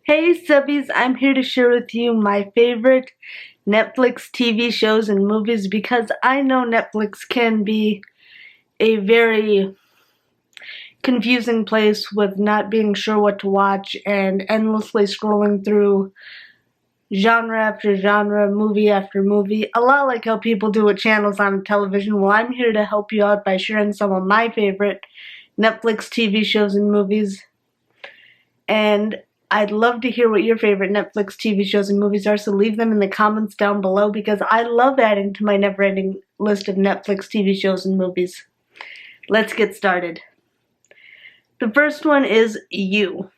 Hey subbies, I'm here to share with you my favorite Netflix TV shows and movies because I know Netflix can be a very confusing place with not being sure what to watch and endlessly scrolling through genre after genre, movie after movie, a lot like how people do with channels on television. Well, I'm here to help you out by sharing some of my favorite Netflix TV shows and movies. And I'd love to hear what your favorite Netflix TV shows and movies are, so leave them in the comments down below because I love adding to my never-ending list of Netflix TV shows and movies. Let's get started. The first one is You.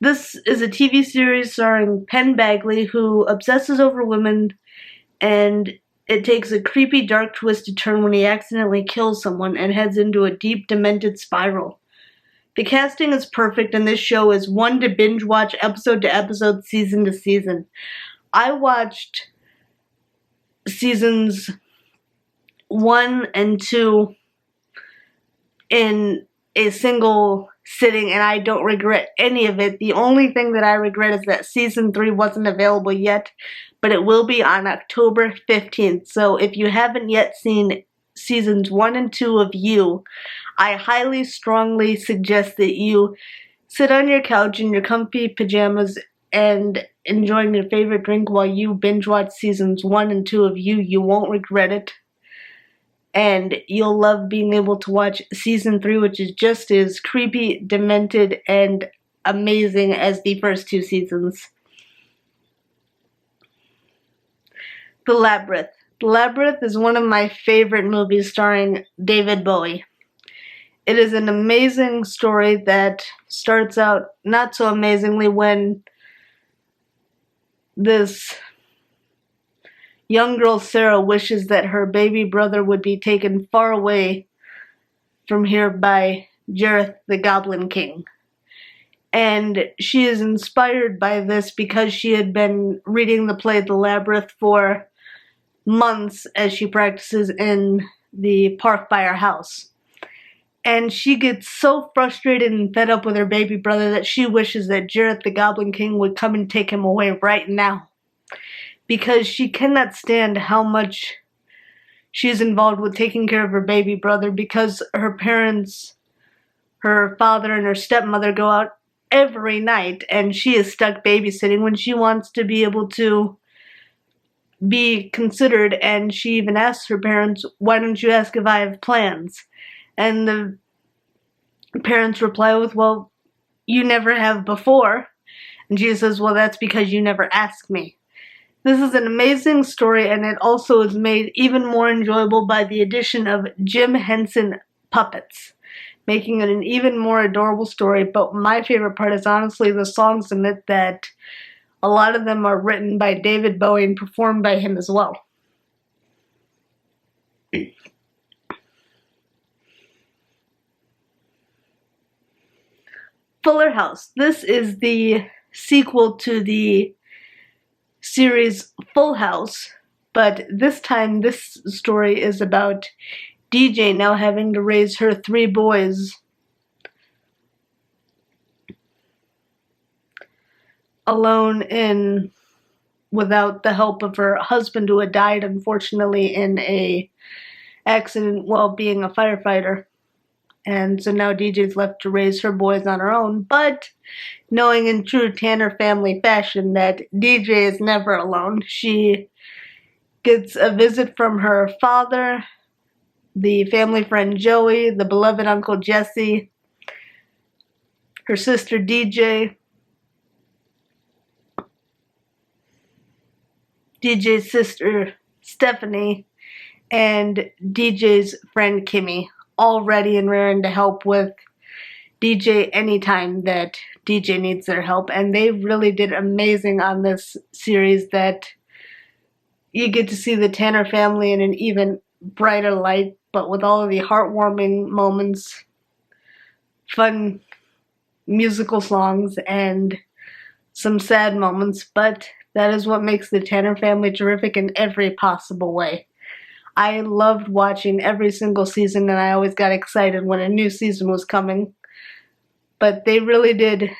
This is a TV series starring Penn Badgley, who obsesses over women, and it takes a creepy, dark, twisted turn when he accidentally kills someone and heads into a deep, demented spiral. The casting is perfect, and this show is one to binge watch episode to episode, season to season. I watched seasons 1 and 2 in a single sitting, and I don't regret any of it. The only thing that I regret is that season 3 wasn't available yet, but it will be on October 15th. So if you haven't yet seen seasons 1 and 2 of You, I highly, strongly suggest that you sit on your couch in your comfy pajamas and enjoying your favorite drink while you binge watch seasons 1 and 2 of You. You won't regret it. And you'll love being able to watch season 3, which is just as creepy, demented, and amazing as the first 2 seasons. The Labyrinth. The Labyrinth is one of my favorite movies starring David Bowie. It is an amazing story that starts out not so amazingly when this young girl, Sarah, wishes that her baby brother would be taken far away from here by Jareth the Goblin King. And she is inspired by this because she had been reading the play The Labyrinth for months as she practices in the park by her house. And she gets so frustrated and fed up with her baby brother that she wishes that Jareth the Goblin King would come and take him away right now, because she cannot stand how much she's involved with taking care of her baby brother, because her parents, her father and her stepmother, go out every night and she is stuck babysitting when she wants to be able to be considered. And she even asks her parents, "Why don't you ask if I have plans?" And the parents reply with, "Well, you never have before." And she says, "Well, that's because you never asked me." This is an amazing story, and it also is made even more enjoyable by the addition of Jim Henson puppets, making it an even more adorable story. But my favorite part is honestly the songs in it, that a lot of them are written by David Bowie and performed by him as well. Fuller House. This is the sequel to the series Full House, but this time this story is about DJ now having to raise her 3 boys alone without the help of her husband, who had died unfortunately in a accident while being a firefighter. And so now DJ's left to raise her boys on her own, but knowing in true Tanner family fashion that DJ is never alone, she gets a visit from her father, the family friend Joey, the beloved Uncle Jesse, her sister DJ, DJ's sister Stephanie, and DJ's friend Kimmy, all ready and raring to help with DJ anytime that DJ needs their help. And they really did amazing on this series, that you get to see the Tanner family in an even brighter light, but with all of the heartwarming moments, fun musical songs, and some sad moments. But that is what makes the Tanner family terrific in every possible way. I loved watching every single season, and I always got excited when a new season was coming. But they really did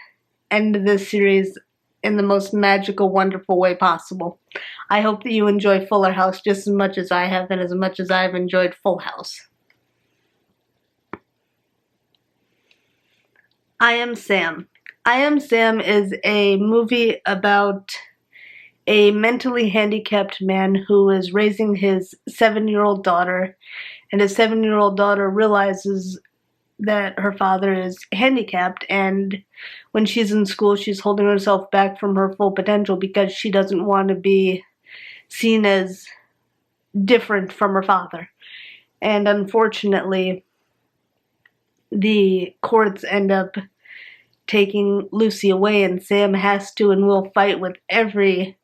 end this series in the most magical, wonderful way possible. I hope that you enjoy Fuller House just as much as I have and as much as I've enjoyed Full House. I Am Sam. I Am Sam is a movie about a mentally handicapped man who is raising his 7-year-old daughter, and his 7-year-old daughter realizes that her father is handicapped, and when she's in school she's holding herself back from her full potential because she doesn't want to be seen as different from her father. And unfortunately, the courts end up taking Lucy away, and Sam has to and will fight with every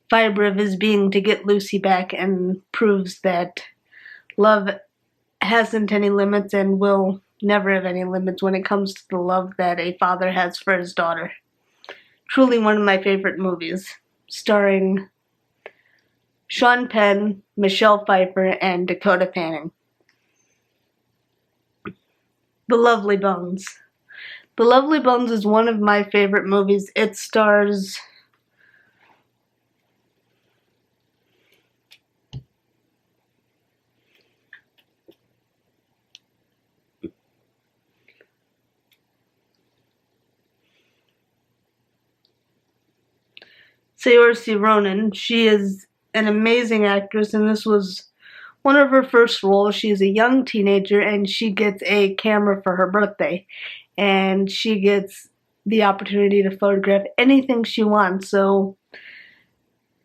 fiber of his being to get Lucy back, and proves that love hasn't any limits and will never have any limits when it comes to the love that a father has for his daughter. Truly one of my favorite movies, starring Sean Penn, Michelle Pfeiffer, and Dakota Fanning. The Lovely Bones. The Lovely Bones is one of my favorite movies. It stars Saoirse Ronan. She is an amazing actress, and this was one of her first roles. She's a young teenager, and she gets a camera for her birthday, and she gets the opportunity to photograph anything she wants. So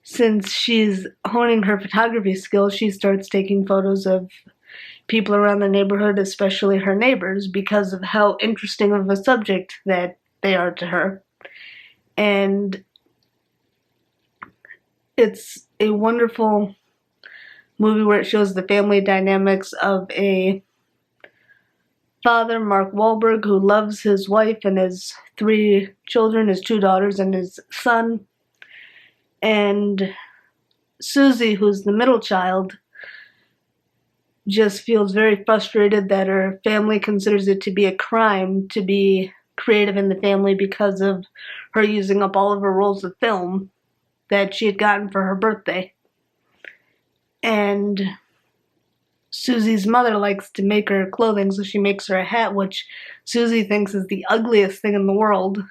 since she's honing her photography skills, she starts taking photos of people around the neighborhood, especially her neighbors, because of how interesting of a subject that they are to her. And it's a wonderful movie where it shows the family dynamics of a father, Mark Wahlberg, who loves his wife and his 3 children, his 2 daughters and his son, and Susie, who's the middle child, just feels very frustrated that her family considers it to be a crime to be creative in the family because of her using up all of her rolls of film that she had gotten for her birthday. And Susie's mother likes to make her clothing, so she makes her a hat, which Susie thinks is the ugliest thing in the world.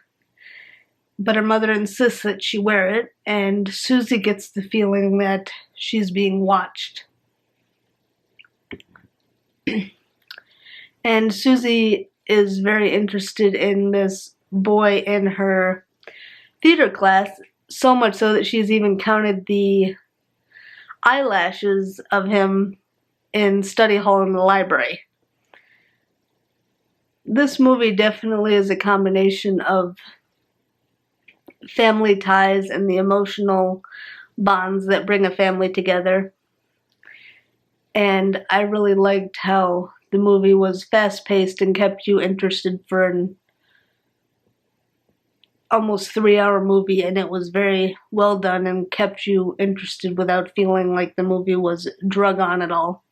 But her mother insists that she wear it, and Susie gets the feeling that she's being watched. And Susie is very interested in this boy in her theater class, so much so that she's even counted the eyelashes of him in study hall in the library. This movie definitely is a combination of family ties and the emotional bonds that bring a family together. And I really liked how the movie was fast-paced and kept you interested for an almost 3-hour movie, and it was very well done and kept you interested without feeling like the movie was drug on at all.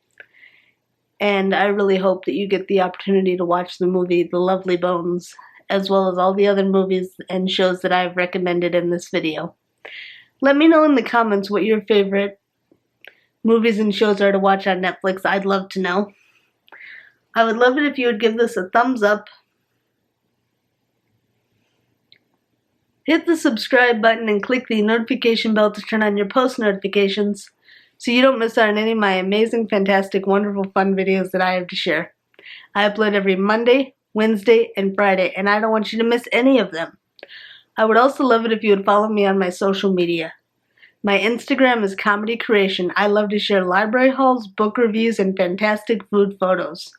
And I really hope that you get the opportunity to watch the movie The Lovely Bones, as well as all the other movies and shows that I've recommended in this video. Let me know in the comments what your favorite movies and shows are to watch on Netflix. I'd love to know. I would love it if you would give this a thumbs up. Hit the subscribe button and click the notification bell to turn on your post notifications so you don't miss out on any of my amazing, fantastic, wonderful, fun videos that I have to share. I upload every Monday, Wednesday, and Friday, and I don't want you to miss any of them. I would also love it if you would follow me on my social media. My Instagram is Comedy Creation. I love to share library hauls, book reviews, and fantastic food photos.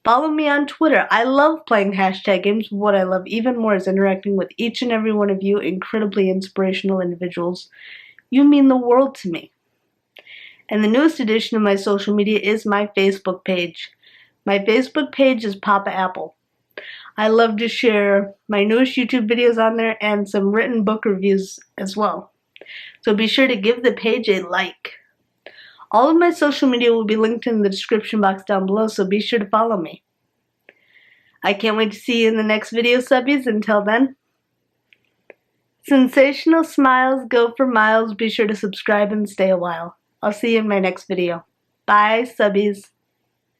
Follow me on Twitter. I love playing hashtag games, but what I love even more is interacting with each and every one of you incredibly inspirational individuals. You mean the world to me. And the newest addition of my social media is my Facebook page. My Facebook page is Papa Apple. I love to share my newest YouTube videos on there and some written book reviews as well. So be sure to give the page a like. All of my social media will be linked in the description box down below, so be sure to follow me. I can't wait to see you in the next video, subbies. Until then, Sensational smiles go for miles. Be sure to subscribe and stay a while. I'll see you in my next video. Bye, subbies.